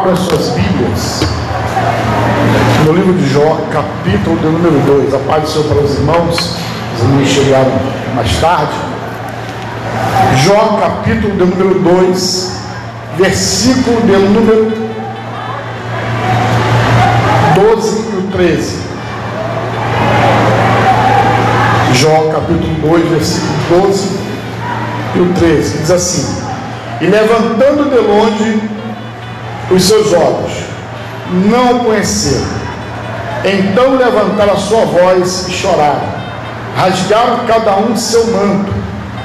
Abra suas Bíblias no livro de Jó, capítulo de número 2. A paz do Senhor para os irmãos chegaram mais tarde. Jó, capítulo de número 2, versículo de número 12 e 13. Jó, capítulo 2, versículo 12 e 13. Diz assim: e levantando de longe os seus olhos, não o conheceram. Então levantaram a sua voz e choraram, rasgaram cada um seu manto,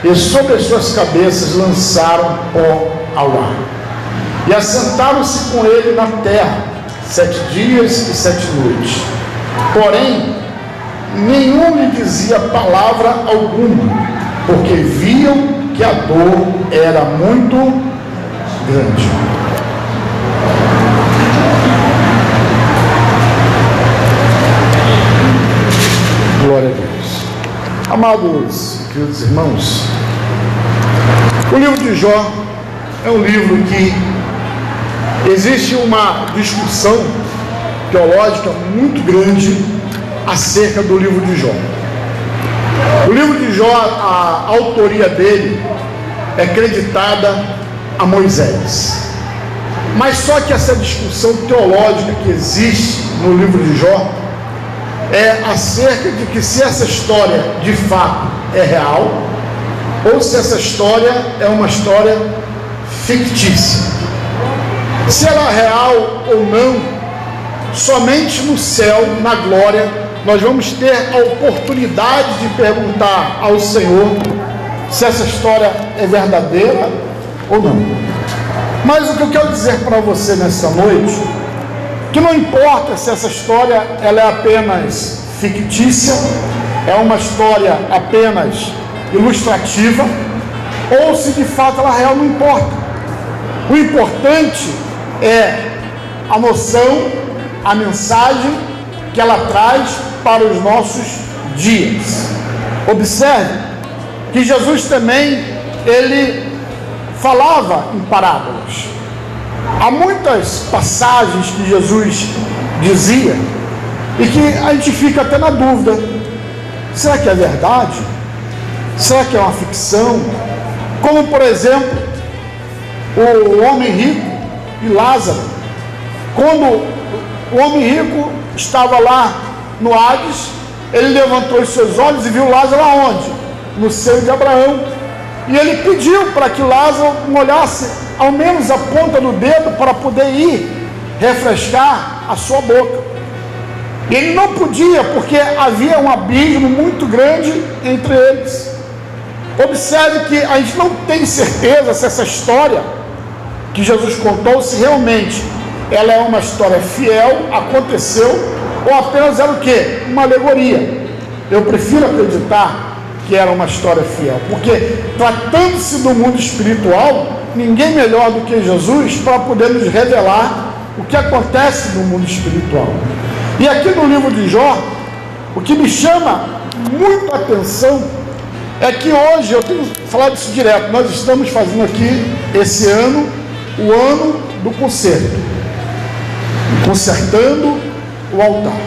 e sobre as suas cabeças lançaram pó ao ar. E assentaram-se com ele na terra 7 dias e 7 noites. Porém, nenhum lhe dizia palavra alguma, porque viam que a dor era muito grande. Glória a Deus. Amados e queridos irmãos, o livro de Jó é um livro que existe uma discussão teológica muito grande acerca do livro de Jó. O livro de Jó, a autoria dele é creditada a Moisés. Mas só que essa discussão teológica que existe no livro de Jó é acerca de que se essa história de fato é real ou se essa história é uma história fictícia. Se ela é real ou não, somente no céu, na glória, nós vamos ter a oportunidade de perguntar ao Senhor se essa história é verdadeira ou não. Mas o que eu quero dizer para você nessa noite, que não importa se essa história ela é apenas fictícia, é uma história apenas ilustrativa, ou se de fato ela é real, não importa. O importante é a noção, a mensagem que ela traz para os nossos dias. Observe que Jesus também, ele falava em parábolas. Há muitas passagens que Jesus dizia e que a gente fica até na dúvida: será que é verdade? Será que é uma ficção? Como, por exemplo, o homem rico e Lázaro. Quando o homem rico estava lá no Hades, ele levantou os seus olhos e viu Lázaro aonde? No seio de Abraão. E ele pediu para que Lázaro molhasse ao menos a ponta do dedo para poder ir refrescar a sua boca. E ele não podia, porque havia um abismo muito grande entre eles. Observe que a gente não tem certeza se essa história que Jesus contou, se realmente ela é uma história fiel, aconteceu, ou apenas era o quê? Uma alegoria. Eu prefiro acreditar que era uma história fiel, porque tratando-se do mundo espiritual, ninguém melhor do que Jesus para poder nos revelar o que acontece no mundo espiritual. E aqui no livro de Jó, o que me chama muito a atenção é que hoje, eu tenho falado isso direto, nós estamos fazendo aqui esse ano, o ano do concerto, consertando o altar.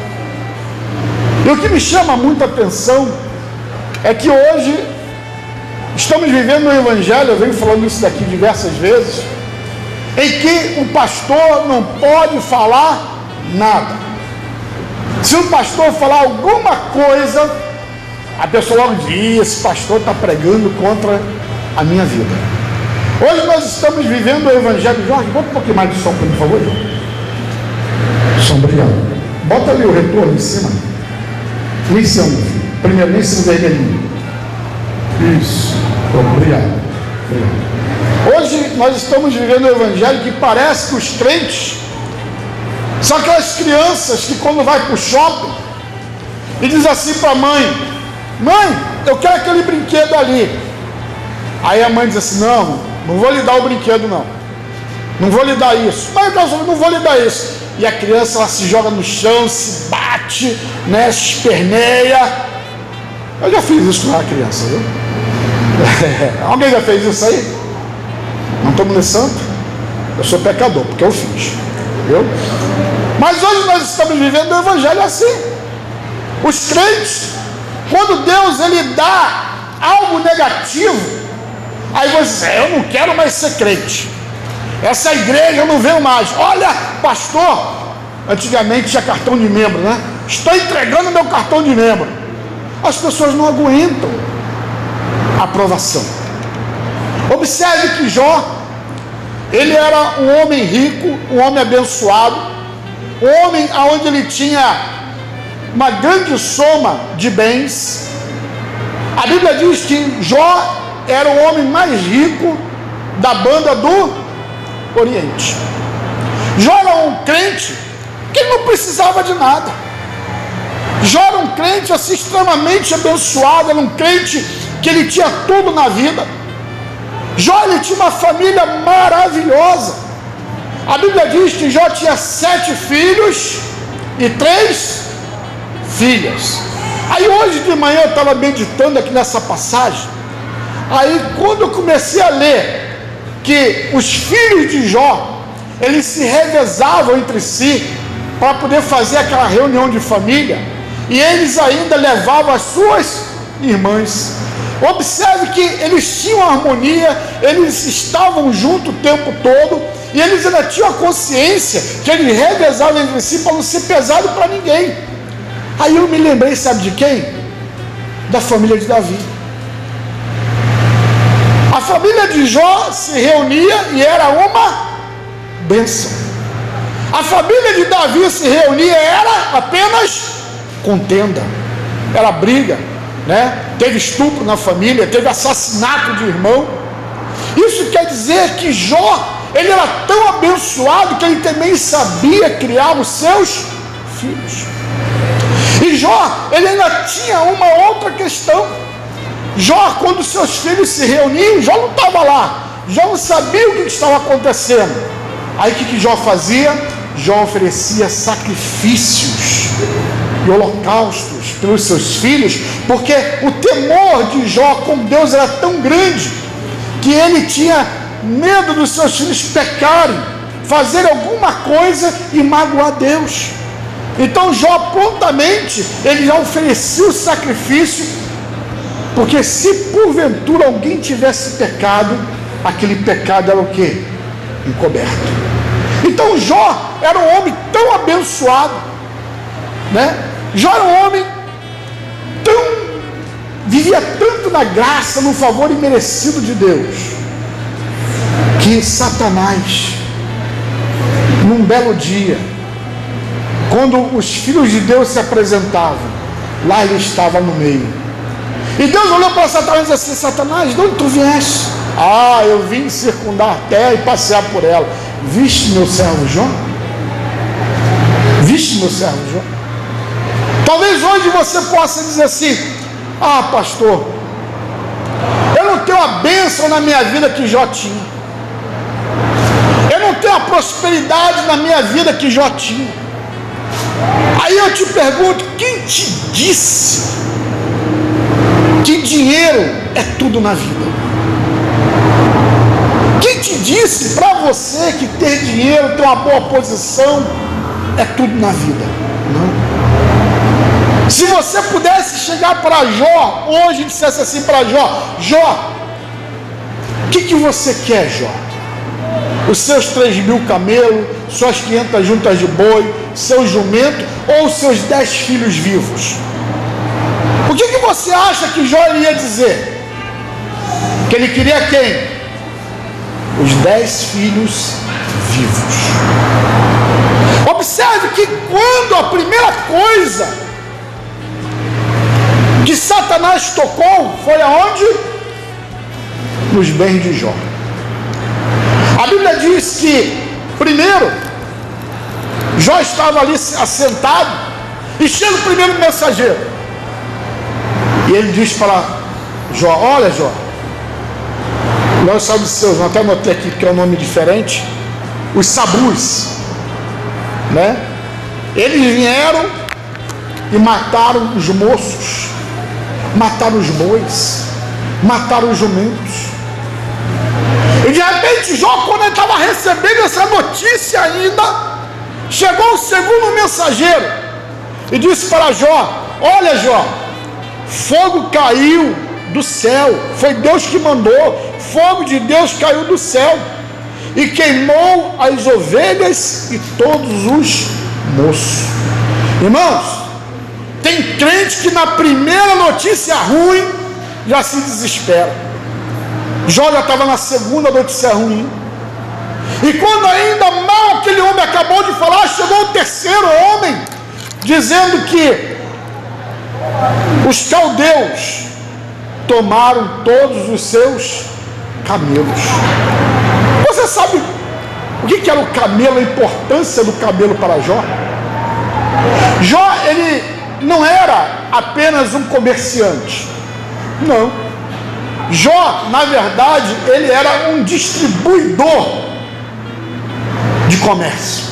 E o que me chama muita atenção é que hoje estamos vivendo um evangelho, eu venho falando isso daqui diversas vezes, em que o pastor não pode falar nada. Se o pastor falar alguma coisa, a pessoa logo diz: esse pastor está pregando contra a minha vida. Hoje nós estamos vivendo o evangelho. Jorge, bota um pouquinho mais de som para mim, por favor. Som, obrigado. Bota ali o retorno em cima. Nem cima, filho. Primeiro, nem cima vermelhinho. Isso. Obrigado. Hoje nós estamos vivendo o evangelho que parece que os crentes são aquelas crianças que quando vai para o shopping e diz assim para a mãe: mãe, eu quero aquele brinquedo ali. Aí a mãe diz assim: não vou lhe dar o brinquedo não vou lhe dar isso. Mas não vou lhe dar isso. E a criança, ela se joga no chão, se bate, né, se esperneia. Eu já fiz isso com a criança, viu? Alguém já fez isso aí? Não estou me santo? Eu sou pecador, porque eu fiz. Viu? Mas hoje nós estamos vivendo o evangelho assim. Os crentes, quando Deus ele dá algo negativo, aí você diz, eu não quero mais ser crente, essa igreja eu não venho mais. Olha, pastor, antigamente tinha cartão de membro, né? Estou entregando meu cartão de membro. As pessoas não aguentam a aprovação. Observe que Jó, ele era um homem rico, um homem abençoado, um homem onde ele tinha uma grande soma de bens. A Bíblia diz que Jó era o homem mais rico da banda do Oriente. Jó era um crente que não precisava de nada. Jó era um crente assim extremamente abençoado, era um crente que ele tinha tudo na vida. Jó ele tinha uma família maravilhosa. A Bíblia diz que Jó tinha 7 filhos e 3 filhas. Aí hoje de manhã eu estava meditando aqui nessa passagem. Aí quando eu comecei a ler que os filhos de Jó, eles se revezavam entre si para poder fazer aquela reunião de família, e eles ainda levavam as suas irmãs. Observe que eles tinham harmonia, eles estavam juntos o tempo todo, e eles ainda tinham a consciência que eles revezavam entre si para não ser pesado para ninguém. Aí eu me lembrei, sabe de quem? Da família de Davi. A família de Jó se reunia e era uma bênção. A família de Davi se reunia e era apenas contenda, era briga, né? Teve estupro na família, teve assassinato de irmão. Isso quer dizer que Jó, ele era tão abençoado que ele também sabia criar os seus filhos. E Jó, ele ainda tinha uma outra questão. Jó, quando seus filhos se reuniam, Jó não estava lá, Jó não sabia o que estava acontecendo. Aí o que Jó fazia? Jó oferecia sacrifícios e holocaustos pelos seus filhos, porque o temor de Jó com Deus era tão grande que ele tinha medo dos seus filhos pecarem, fazer alguma coisa e magoar Deus. Então Jó prontamente ele já oferecia o sacrifício, porque se porventura alguém tivesse pecado, aquele pecado era o quê? Encoberto. Então Jó era um homem tão abençoado, né? Jó era um homem vivia tanto na graça, no favor imerecido de Deus, que Satanás, num belo dia, quando os filhos de Deus se apresentavam, lá ele estava no meio. E Deus olhou para Satanás e disse assim: Satanás, de onde tu vieste? Ah, eu vim circundar a terra e passear por ela. Viste meu servo Jó? Viste meu servo Jó? Talvez hoje você possa dizer assim: ah, pastor, eu não tenho a bênção na minha vida que Jó tinha, eu não tenho a prosperidade na minha vida que Jó tinha. Aí eu te pergunto: quem te disse que dinheiro é tudo na vida? Quem te disse para você que ter dinheiro, ter uma boa posição é tudo na vida? Não. Se você pudesse chegar para Jó hoje e dissesse assim para Jó: Jó, o que você quer, Jó? Os seus 3.000 camelos, suas 500 juntas de boi, seu jumento ou seus 10 filhos vivos? O que você acha que Jó iria dizer? Que ele queria quem? Os 10 filhos vivos. Observe que quando a primeira coisa que Satanás tocou foi aonde? Nos bens de Jó. A Bíblia diz que primeiro Jó estava ali assentado e chega o primeiro mensageiro e ele diz para Jó: olha, Jó, nós somos seus, até anotei aqui que é um nome diferente, os sabus, né? Eles vieram e mataram os moços, mataram os bois, mataram os jumentos. E de repente Jó, quando ele estava recebendo essa notícia ainda, Chegou o segundo mensageiro e disse para Jó: olha, Jó, fogo caiu do céu, foi Deus que mandou, fogo de Deus caiu do céu e queimou as ovelhas e todos os moços. Irmãos, tem crente que na primeira notícia ruim já se desespera. Jó já estava na segunda notícia ruim, e quando ainda mal aquele homem acabou de falar, chegou o terceiro homem dizendo que os caldeus tomaram todos os seus camelos. Você sabe o que era o camelo, a importância do camelo para Jó? Jó, ele não era apenas um comerciante, não. Jó, na verdade, ele era um distribuidor de comércio.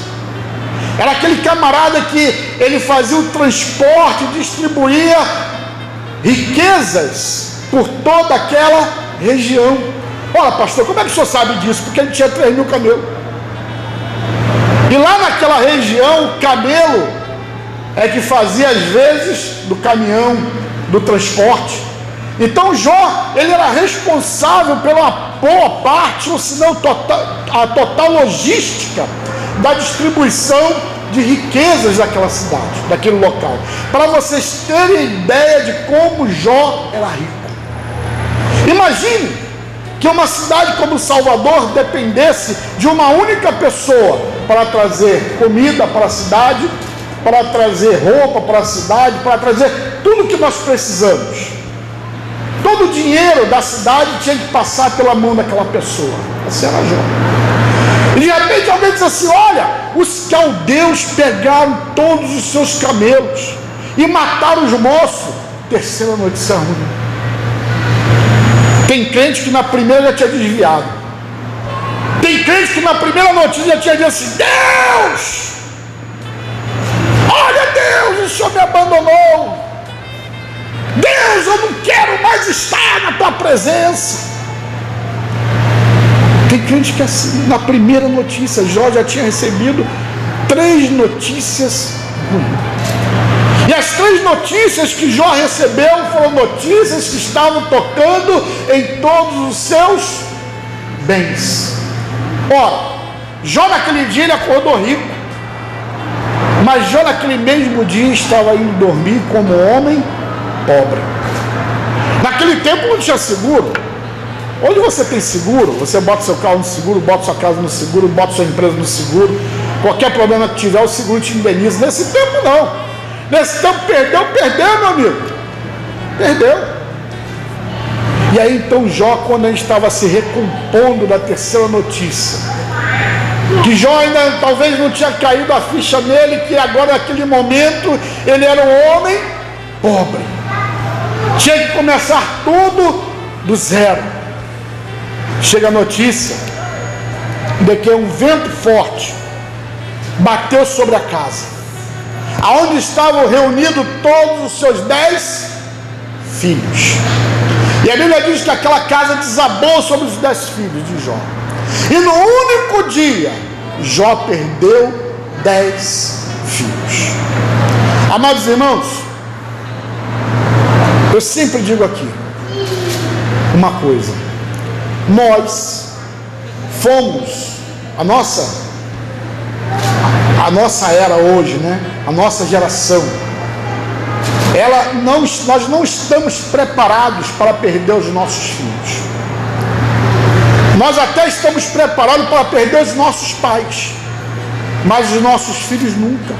Era aquele camarada que ele fazia o transporte, distribuía riquezas por toda aquela região. Olha, pastor, como é que o senhor sabe disso? Porque ele tinha 3.000 camelos. E lá naquela região, o camelo é que fazia as vezes do caminhão, do transporte. Então Jó, ele era responsável pela boa parte, ou se não a total logística da distribuição de riquezas daquela cidade, daquele local. Para vocês terem ideia de como Jó era rico. Imagine que uma cidade como Salvador dependesse de uma única pessoa para trazer comida para a cidade, para trazer roupa para a cidade, para trazer tudo que nós precisamos. Todo o dinheiro da cidade tinha que passar pela mão daquela pessoa. Essa era Jó. E de repente alguém diz assim: olha, os caldeus pegaram todos os seus camelos e mataram os moços. Terceira notícia ruim. Tem crente que na primeira já tinha desviado. Tem crente que na primeira notícia já tinha dito assim: Deus, olha Deus, o Senhor me abandonou. Deus, eu não quero mais estar na tua presença. Tem crente que assim, na primeira notícia, Jó já tinha recebido 3 notícias ruins. E as 3 notícias que Jó recebeu foram notícias que estavam tocando em todos os seus bens. Ora, Jó naquele dia ele acordou rico, mas Jó naquele mesmo dia estava indo dormir como homem pobre. Naquele tempo não tinha seguro. Onde você tem seguro, você bota seu carro no seguro, bota sua casa no seguro, bota sua empresa no seguro. Qualquer problema que tiver, o seguro te indeniza. Nesse tempo não. Nesse tempo perdeu, meu amigo. Perdeu. E aí então Jó, quando ele estava se recompondo da terceira notícia, que Jó ainda talvez não tinha caído a ficha nele, que agora naquele momento ele era um homem pobre, tinha que começar tudo do zero. Chega a notícia de que um vento forte bateu sobre a casa, aonde estavam reunidos todos os seus 10 filhos. E a Bíblia diz que aquela casa desabou sobre os 10 filhos de Jó. E no único dia, Jó perdeu 10 filhos. Amados irmãos, eu sempre digo aqui uma coisa: nós fomos, a nossa era hoje, né? A nossa geração, nós não estamos preparados para perder os nossos filhos. Nós até estamos preparados para perder os nossos pais, mas os nossos filhos nunca.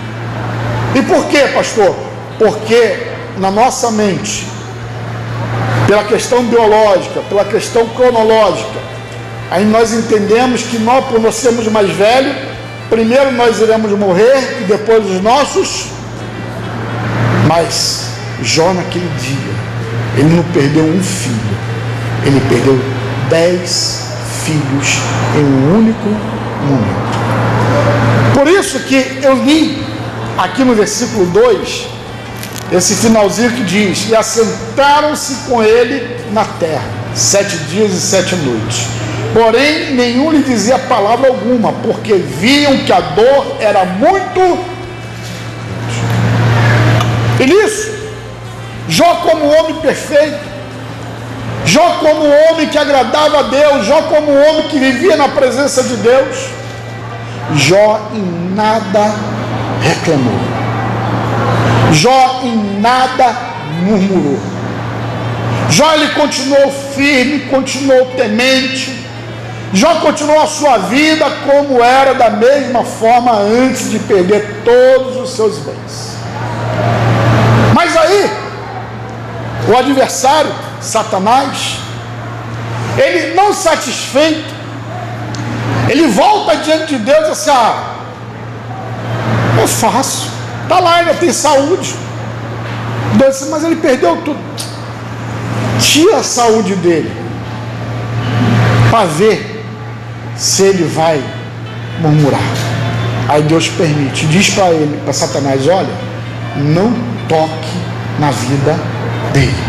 E por quê, pastor? Porque na nossa mente, pela questão biológica, pela questão cronológica, aí nós entendemos que nós, por nós sermos mais velhos, primeiro nós iremos morrer e depois os nossos. Mas Jó naquele dia, ele não perdeu um filho, ele perdeu 10 filhos em um único momento. Por isso que eu li aqui no versículo 2, esse finalzinho que diz: e assentaram-se com ele na terra 7 dias e 7 noites, porém nenhum lhe dizia palavra alguma, porque viam que a dor era muito. E nisso, Jó como homem perfeito, Jó como homem que agradava a Deus, Jó como homem que vivia na presença de Deus, Jó em nada reclamou, Jó em nada murmurou. Jó ele continuou firme, continuou temente, Jó continuou a sua vida como era, da mesma forma antes de perder todos os seus bens. Mas aí, o adversário, Satanás, ele não satisfeito, ele volta diante de Deus e diz assim: é fácil, está lá, ainda tem saúde. Deus disse: mas ele perdeu tudo. Tira a saúde dele, para ver se ele vai murmurar. Aí Deus permite, diz para ele, para Satanás: olha, não toque na vida dele.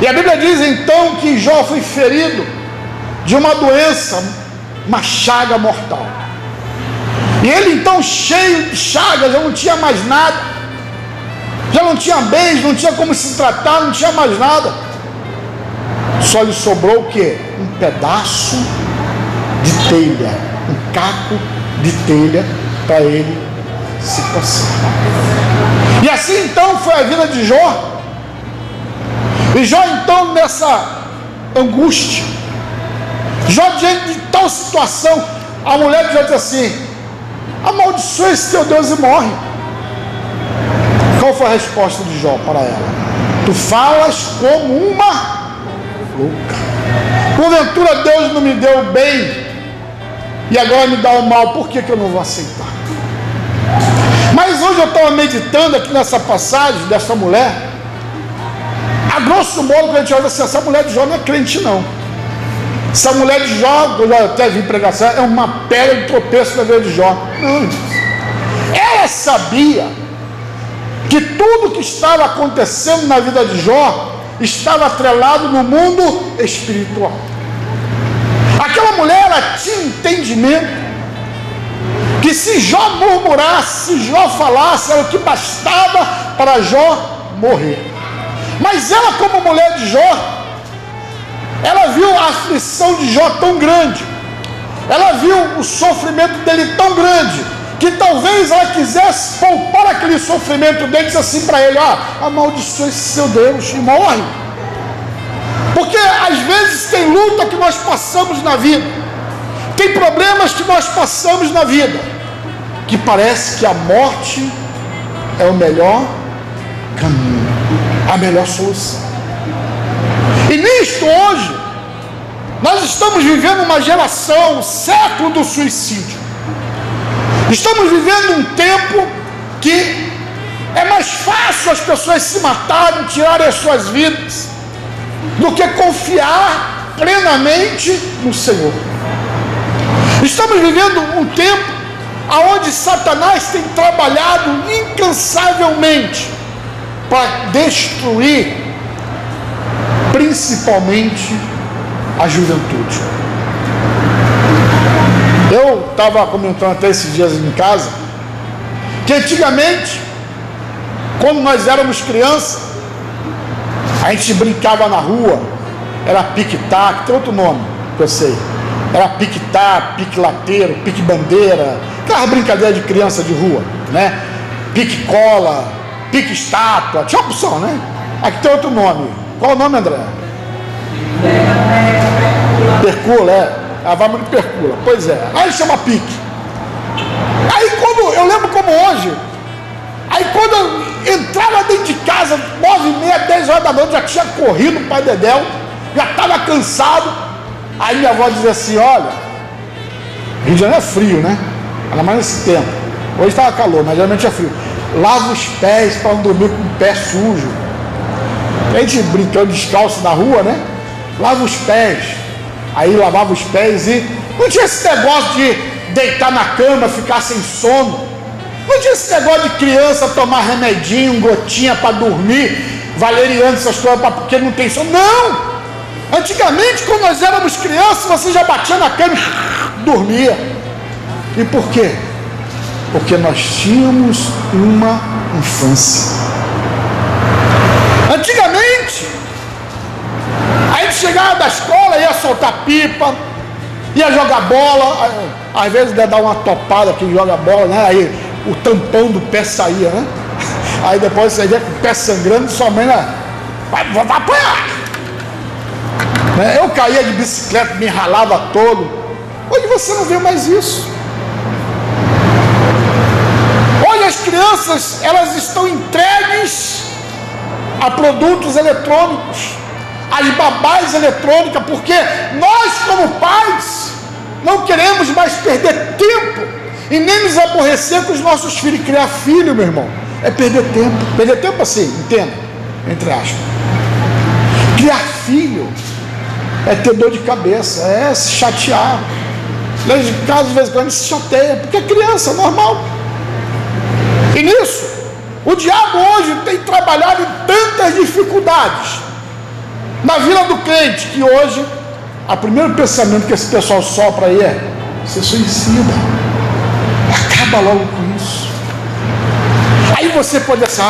E a Bíblia diz então que Jó foi ferido de uma doença, uma chaga mortal. E ele então, cheio de chagas, já não tinha mais nada, já não tinha bens, não tinha como se tratar, não tinha mais nada. Só lhe sobrou o quê? Um pedaço de telha, um caco de telha para ele se coçar. E assim então foi a vida de Jó. E Jó então nessa angústia, Jó diante de tal situação, a mulher diz assim: amaldiçoa esse teu Deus e morre. Qual foi a resposta de Jó para ela? Tu falas como uma louca. Porventura Deus não me deu o bem e agora me dá o mal, por que eu não vou aceitar? Mas hoje eu estava meditando aqui nessa passagem dessa mulher. A grosso modo, quando a gente olha assim, essa mulher de Jó não é crente não. Essa mulher de Jó, eu até vim pregação, é uma pedra de tropeço na vida de Jó. Não, ela sabia que tudo que estava acontecendo na vida de Jó estava atrelado no mundo espiritual. Aquela mulher, ela tinha entendimento que se Jó murmurasse, se Jó falasse, era o que bastava para Jó morrer. Mas ela, como mulher de Jó, ela viu a aflição de Jó tão grande, ela viu o sofrimento dele tão grande, que talvez ela quisesse poupar aquele sofrimento dele, disse assim para ele: amaldiçoa esse seu Deus e morre. Porque às vezes tem luta que nós passamos na vida, tem problemas que nós passamos na vida, que parece que a morte é o melhor caminho, a melhor solução. E nisto hoje, nós estamos vivendo uma geração, um século do suicídio. Estamos vivendo um tempo que é mais fácil as pessoas se matarem, tirarem as suas vidas, do que confiar plenamente no Senhor. Estamos vivendo um tempo onde Satanás tem trabalhado incansavelmente para destruir principalmente a juventude. Eu estava comentando até esses dias em casa que antigamente, quando nós éramos crianças, a gente brincava na rua, era pique-tac, tem outro nome que eu sei, era pique-tac, pique-lateiro, pique-bandeira, aquela brincadeira de criança de rua, né? Pique-cola, pique-estátua, tinha opção, né? Aqui tem outro nome. Qual o nome, André? Percula, vamos de percula. Pois é, aí chama pique. Aí quando, eu lembro como hoje, aí quando eu entrava dentro de casa, 9h30, 10 horas da noite, já tinha corrido o Pai Dedéu, já estava cansado. Aí minha avó dizia assim: olha, Rio de Janeiro é frio, né? Ainda mais nesse tempo. Hoje estava calor, mas geralmente é frio. Lava os pés para não dormir com o pé sujo. A gente brincando descalço na rua, né? Lava os pés. Aí lavava os pés e não tinha esse negócio de deitar na cama, ficar sem sono. Não tinha esse negócio de criança tomar remedinho, gotinha para dormir, valeriano, essas coisas, porque não tem sono. Não! Antigamente, quando nós éramos crianças, você já batia na cama e dormia. E por quê? Porque nós tínhamos uma infância. Antigamente, a gente chegava da escola, ia soltar pipa, ia jogar bola, às vezes ia dar uma topada quem joga bola, né? Aí o tampão do pé saía, né? Aí depois você vê com o pé sangrando, sua mãe vai apanhar. Eu caía de bicicleta, me ralava todo. Hoje você não vê mais isso. Hoje as crianças, elas estão entregues a produtos eletrônicos, as babás eletrônicas, porque nós como pais não queremos mais perder tempo e nem nos aborrecer com os nossos filhos. Criar filho, meu irmão, é perder tempo assim, entenda, entre aspas. Criar filho é ter dor de cabeça, é se chatear. Lá de casa, de vez em quando, se chateia, porque é criança, normal. E nisso, o diabo hoje tem trabalhado em tantas dificuldades na vida do crente, que hoje, o primeiro pensamento que esse pessoal sopra aí é: se suicida, acaba logo com isso. Aí você pode dizer: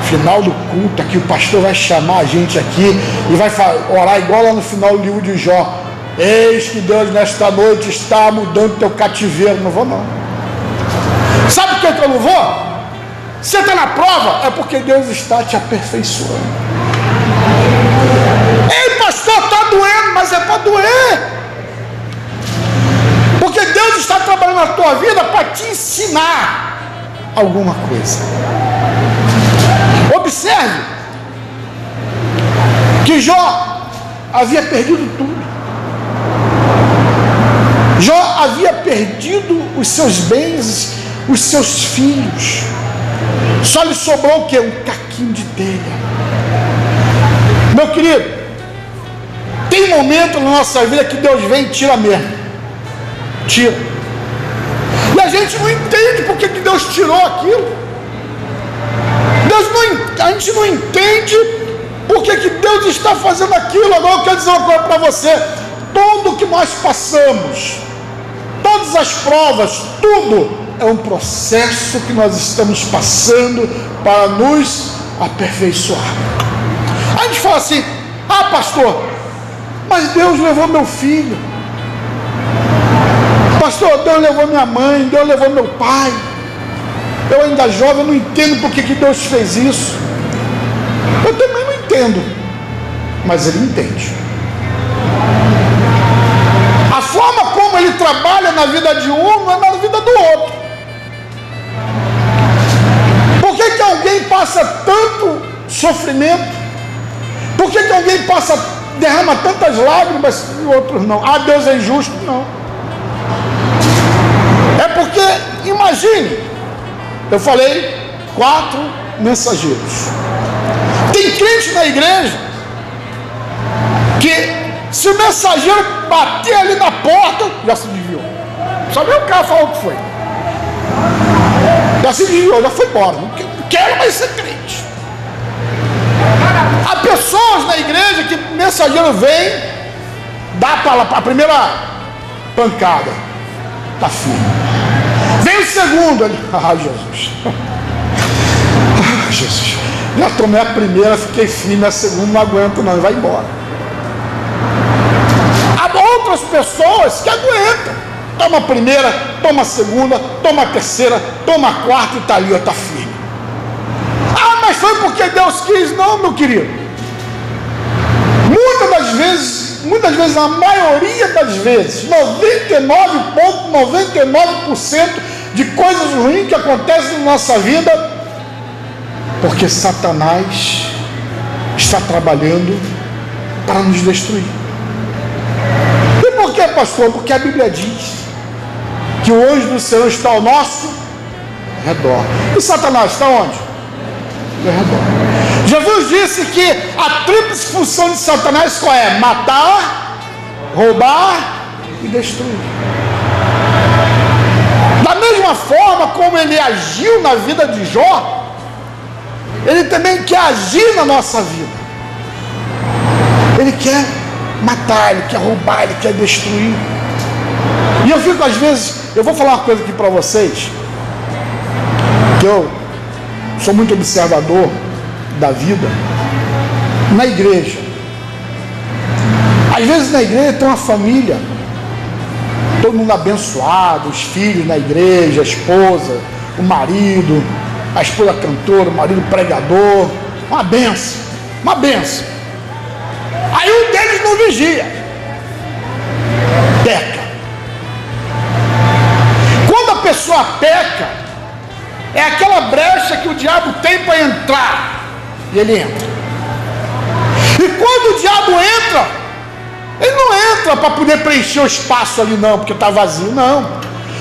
final do culto aqui, o pastor vai chamar a gente aqui e vai orar igual lá no final do livro de Jó: eis que Deus nesta noite está mudando teu cativeiro. Não vou não. Sabe por que eu não vou? Você está na prova, é porque Deus está te aperfeiçoando. Ei, pastor, está doendo, mas é para doer, porque Deus está trabalhando na tua vida para te ensinar alguma coisa. Observe que Jó havia perdido tudo. Jó havia perdido os seus bens, os seus filhos. Só lhe sobrou o quê? Um caquinho de telha. Meu querido, tem momento na nossa vida que Deus vem e tira mesmo. Tira. E a gente não entende porque que Deus tirou aquilo. A gente não entende porque que Deus está fazendo aquilo. Agora eu quero dizer uma coisa para você: tudo que nós passamos, todas as provas, tudo é um processo que nós estamos passando para nos aperfeiçoar. A gente fala assim: pastor, mas Deus levou meu filho, pastor, Deus levou minha mãe, Deus levou meu pai, eu ainda jovem, eu não entendo porque que Deus fez isso. Eu também não entendo, mas Ele entende. A forma como Ele trabalha na vida de um não é na vida do outro. Por que alguém passa tanto sofrimento? Por que alguém derrama tantas lágrimas e outros não? Deus é injusto? Não. É porque, imagine, eu falei 4 mensageiros. Tem crente na igreja que, se o mensageiro bater ali na porta, já se desviou. Só veio o cara falar o que foi. Já se desviou, já foi embora. Não quero mais ser crente. Há pessoas na igreja que o mensageiro vem, dá a primeira pancada, tá firme. Vem o segundo, ele, Jesus. Jesus. Já tomei a primeira, fiquei firme, a segunda não aguento não, vai embora. Há outras pessoas que aguentam. Toma a primeira, toma a segunda, toma a terceira, toma a quarta e está ali, está firme. Mas foi porque Deus quis? Não, meu querido. Muitas vezes, a maioria das vezes, 99,99% de coisas ruins que acontecem na nossa vida, porque Satanás está trabalhando para nos destruir. E por que, pastor? Porque a Bíblia diz que o anjo do Senhor está ao nosso redor. E Satanás está onde? Ao redor. Jesus disse que a tríplice função de Satanás qual é? Matar, roubar e destruir. Da mesma forma como ele agiu na vida de Jó, ele também quer agir na nossa vida. Ele quer matar, ele quer roubar, ele quer destruir. E eu fico, às vezes, eu vou falar uma coisa aqui para vocês, que eu sou muito observador da vida na igreja. Às vezes na igreja tem uma família, todo mundo abençoado, os filhos na igreja, a esposa, o marido, a esposa cantora, o marido pregador, uma benção, uma benção. Aí um deles não vigia, peca. Quando a pessoa peca, é aquela brecha que o diabo tem para entrar, e ele entra. E quando o diabo entra, ele não entra para poder preencher o espaço ali não, porque está vazio, não.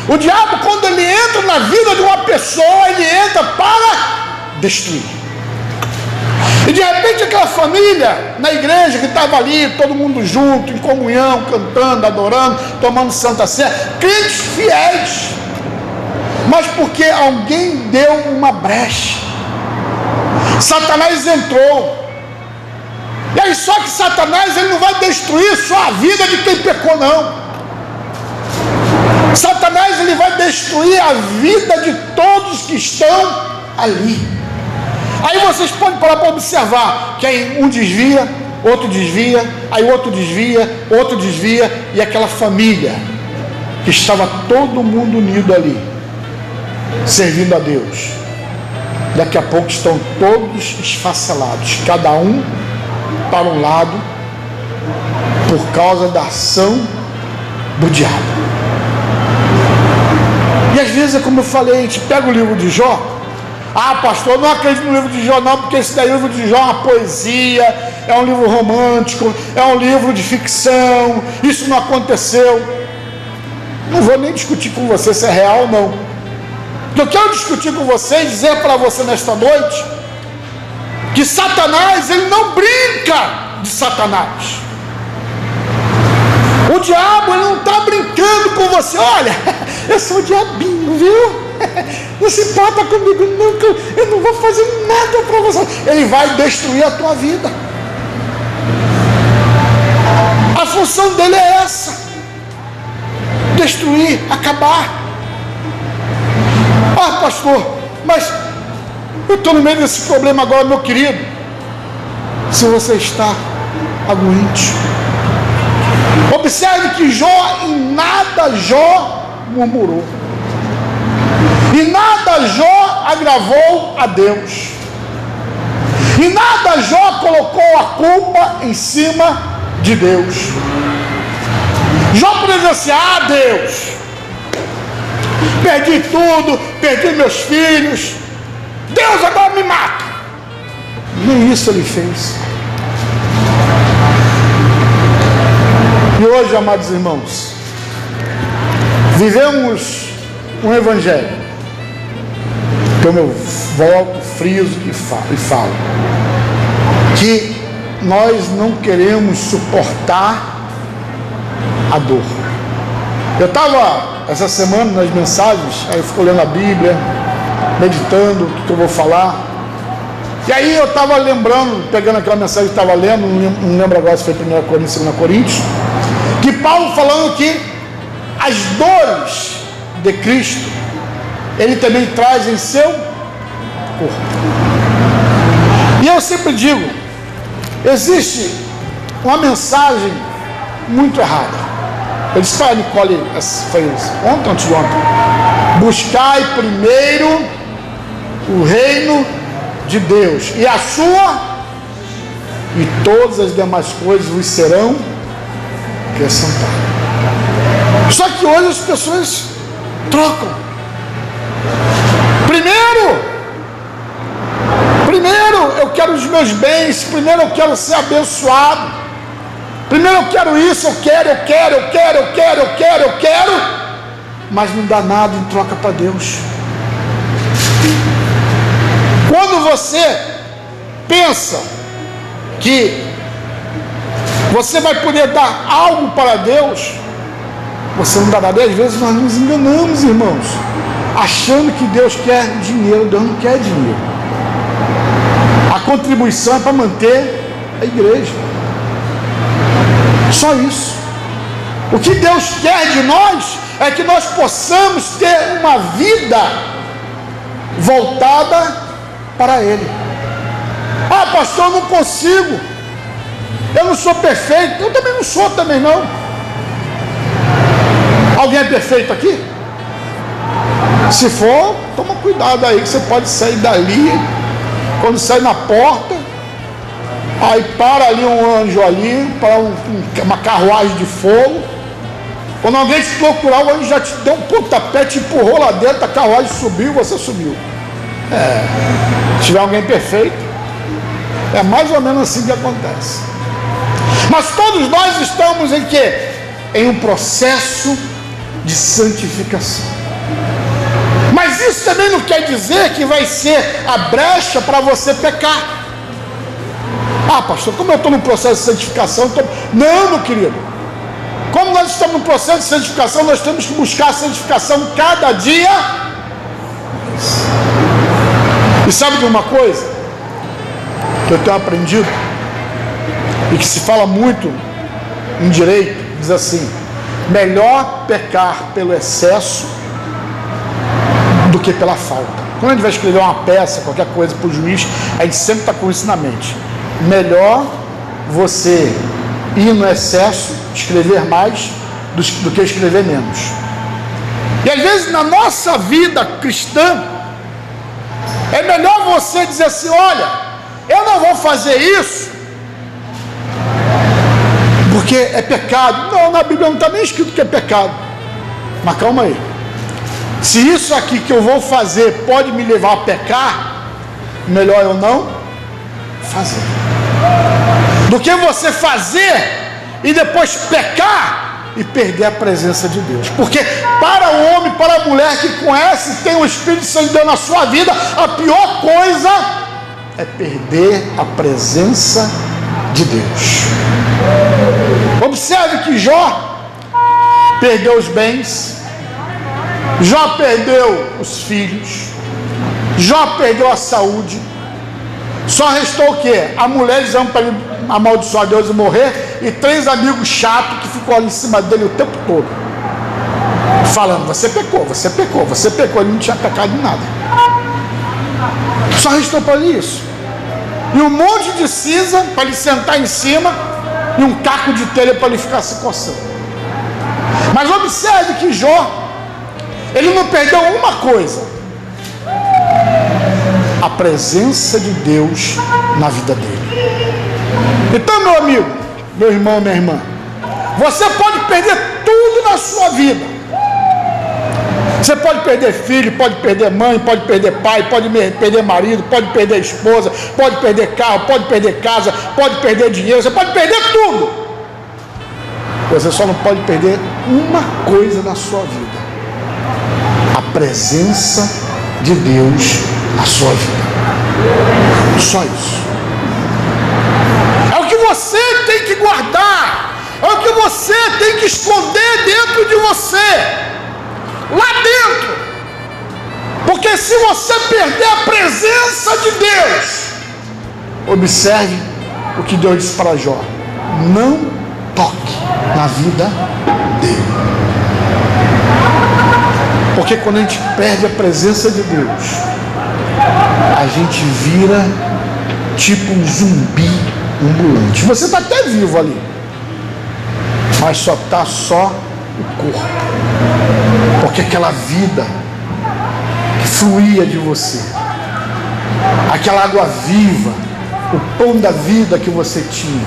O diabo, quando ele entra na vida de uma pessoa, ele entra para destruir. E de repente aquela família na igreja que estava ali, todo mundo junto, em comunhão, cantando, adorando, tomando santa ceia, crentes fiéis, mas porque alguém deu uma brecha, Satanás entrou. E aí, só que Satanás, ele não vai destruir só a vida de quem pecou, não. Satanás, ele vai destruir a vida de todos que estão ali. Aí vocês podem parar para observar que aí um desvia, outro desvia, aí outro desvia, e aquela família que estava todo mundo unido ali, servindo a Deus, daqui a pouco estão todos esfacelados, cada um para um lado, por causa da ação do diabo. E às vezes é como eu falei, a gente pega o livro de Jó. Ah, pastor, não acredito no livro de Jó não, porque esse daí, o livro de Jó é uma poesia, é um livro romântico, é um livro de ficção, isso não aconteceu. Não vou nem discutir com você se é real ou não. O que eu quero discutir com você e dizer para você nesta noite, que Satanás, ele não brinca de Satanás. O diabo, ele não está brincando com você. Olha, eu sou o diabinho, viu? Não se importa comigo nunca, eu não vou fazer nada para você. Ele vai destruir a tua vida. A função dele é essa: destruir, acabar. Ah, pastor, mas eu estou no meio desse problema agora, meu querido. Se você está aguente, observe que Jó, em nada Jó murmurou, e nada Jó agravou a Deus, e nada Jó colocou a culpa em cima de Deus. Jó poderia dizer assim: ah, Deus, perdi tudo, perdi meus filhos, Deus agora me mata. Nem isso ele fez. E hoje, amados irmãos, vivemos um evangelho, como eu volto, friso e falo, que nós não queremos suportar a dor. Eu estava essa semana nas mensagens, aí eu fico lendo a Bíblia, meditando o que eu vou falar, e aí eu estava lembrando, pegando aquela mensagem que eu estava lendo, não lembro agora se foi 1 Coríntios, 2 Coríntios, que Paulo falando que as dores de Cristo, ele também traz em seu corpo. E eu sempre digo, existe uma mensagem muito errada. Eu disse para a Nicole, foi ontem, antes de ontem: buscai primeiro o reino de Deus e a sua, e todas as demais coisas vos serão acrescentadas. Só que hoje as pessoas trocam. Primeiro eu quero os meus bens, primeiro eu quero ser abençoado, primeiro eu quero isso, eu quero, mas não dá nada em troca para Deus. Quando você pensa que você vai poder dar algo para Deus, você não dá nada. Às vezes nós nos enganamos, irmãos, achando que Deus quer dinheiro. Deus não quer dinheiro. A contribuição é para manter a igreja. Só isso. O que Deus quer de nós é que nós possamos ter uma vida voltada para Ele. Ah, pastor, eu não consigo, eu não sou perfeito. Eu também não sou, também não. Alguém é perfeito aqui? Se for, toma cuidado aí, que você pode sair dali, quando sai na porta, aí para ali um anjo ali, para uma carruagem de fogo. Quando alguém te procurar, o anjo já te deu um pontapé, te empurrou lá dentro, a carruagem subiu, você subiu. Se tiver alguém perfeito, é mais ou menos assim que acontece. Mas todos nós estamos em quê? Em um processo de santificação. Mas isso também não quer dizer que vai ser a brecha para você pecar. Ah, pastor, como eu estou no processo de santificação, não, meu querido. Como nós estamos no processo de santificação, nós temos que buscar a santificação cada dia. E sabe de uma coisa que eu tenho aprendido e que se fala muito em direito? Diz assim: melhor pecar pelo excesso do que pela falta. Quando a gente vai escrever uma peça, qualquer coisa para o juiz, a gente sempre está com isso na mente. Melhor você ir no excesso, escrever mais do que escrever menos. E às vezes na nossa vida cristã é melhor você dizer assim: olha, eu não vou fazer isso porque é pecado. Não, na Bíblia não está nem escrito que é pecado. Mas calma aí, se isso aqui que eu vou fazer pode me levar a pecar, melhor eu não fazer, do que você fazer e depois pecar e perder a presença de Deus. Porque para o homem, para a mulher que conhece, tem o Espírito Santo de Deus na sua vida, a pior coisa é perder a presença de Deus. Observe que Jó perdeu os bens, Jó perdeu os filhos, Jó perdeu a saúde. Só restou o quê? A mulher dizendo para ele amaldiçoar Deus e morrer, e 3 amigos chatos que ficou ali em cima dele o tempo todo, falando: você pecou, você pecou, você pecou. Ele não tinha pecado em nada. Só restou para ele isso. E um monte de cinza para ele sentar em cima, e um caco de telha para ele ficar se coçando. Mas observe que Jó, ele não perdeu uma coisa: a presença de Deus na vida dele. Então, meu amigo, meu irmão, minha irmã, você pode perder tudo na sua vida. Você pode perder filho, pode perder mãe, pode perder pai, pode perder marido, pode perder esposa, pode perder carro, pode perder casa, pode perder dinheiro, você pode perder tudo. Você só não pode perder uma coisa na sua vida: a presença de Deus na sua vida. Só isso. É o que você tem que guardar, é o que você tem que esconder dentro de você, lá dentro. Porque se você perder a presença de Deus, observe o que Deus disse para Jó: não toque na vida dele. Porque quando a gente perde a presença de Deus, a gente vira tipo um zumbi ambulante. Você está até vivo ali, mas só está só o corpo. Porque aquela vida que fluía de você, aquela água viva, o pão da vida que você tinha,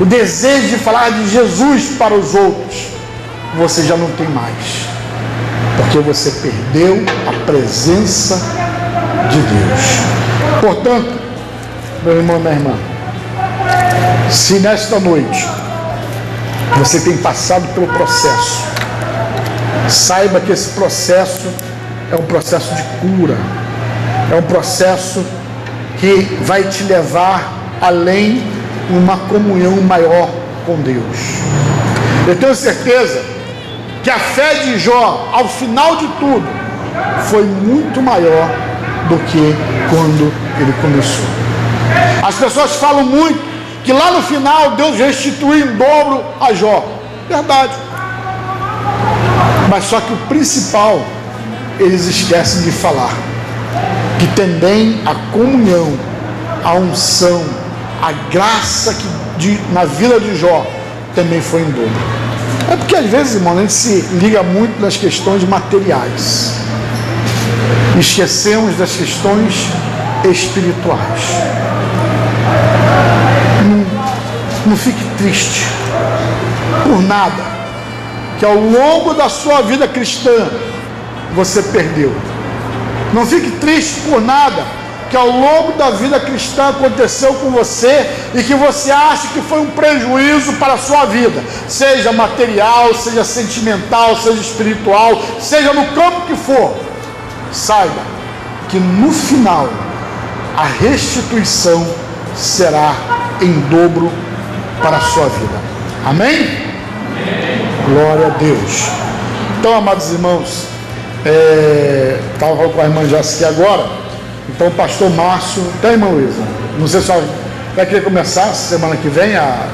o desejo de falar de Jesus para os outros, você já não tem mais. Porque você perdeu a presença de Deus. Portanto, meu irmão e minha irmã, se nesta noite você tem passado pelo processo, saiba que esse processo é um processo de cura, é um processo que vai te levar além de uma comunhão maior com Deus. Eu tenho certeza que a fé de Jó, ao final de tudo, foi muito maior do que quando ele começou. As pessoas falam muito que lá no final Deus restituiu em dobro a Jó. Verdade. Mas só que o principal, eles esquecem de falar, que também a comunhão, a unção, a graça na vida de Jó também foi em dobro. É porque às vezes, irmão, a gente se liga muito nas questões materiais, esquecemos das questões espirituais. Não fique triste por nada que ao longo da sua vida cristã você perdeu. Não fique triste por nada que ao longo da vida cristã aconteceu com você e que você acha que foi um prejuízo para a sua vida, seja material, seja sentimental, seja espiritual, seja no campo que for. Saiba que no final a restituição será em dobro para a sua vida. Amém? Glória a Deus. Então, amados irmãos, estava falando com a irmã Jaci agora. Então o pastor Márcio, irmã Luísa, não sei se vai querer começar semana que vem a